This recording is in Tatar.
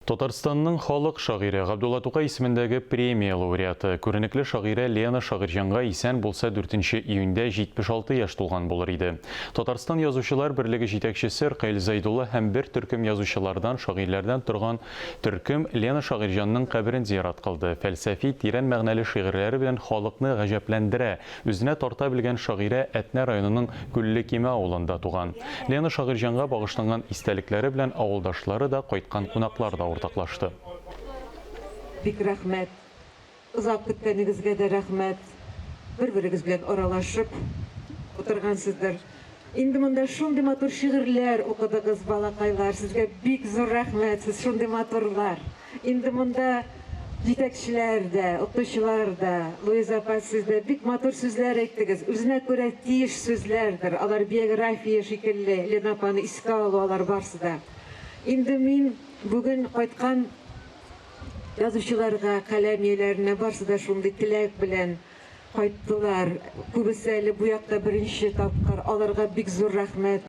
Татарстанның халық шагыйре Габдулла Тукай исемендәге премия лауреаты, күренекле шагыйре Лена Шагырҗанга исән булса 4 июньдә 76 яшь тулган булыр иде. Татарстан язучылар берлеге җитәкчесе Ркаил Зайдулла һәм бер төркем язучылардан, шагыйрьләрдән торган төркем Лена Шагырҗанның каберен зиярат кылды. Фәлсәфи, тирән мәгънәле шигырьләре белән халыкны гаҗәпләндерә. Үзенә тарта белгән шагыйре Әтнә районының Гөллекиме авылында туган. Лена Шагырҗанга багышланган истәлекләре белән авылдашлары да, кайткан кунаклар да ортаклашты. Бик рәхмәт. Узап киткәнегезгә дә рәхмәт. Бер-берегез белән аралашып утыргансыздыр. Инде монда шундый матур шигырьләр укыдыгыз, балакайлар. Сезгә бик зур рәхмәт. Сез шундый матурлар. Инде монда җитәкчеләр дә, укытучылар да, Луиза апа, сез дә бик матур сүзләр әйттегез. Үзенә күрә тиеш сүзләрдер. Алар биография шикелле. Лена апаны искә алу алар барсы да. Инде мин бүген кайткан язучыларга, каләм ияләренә барсы да шундый теләк белән кайттылар. Күбесе әле бу якта беренче тапкыр. Аларга бик зур рәхмәт.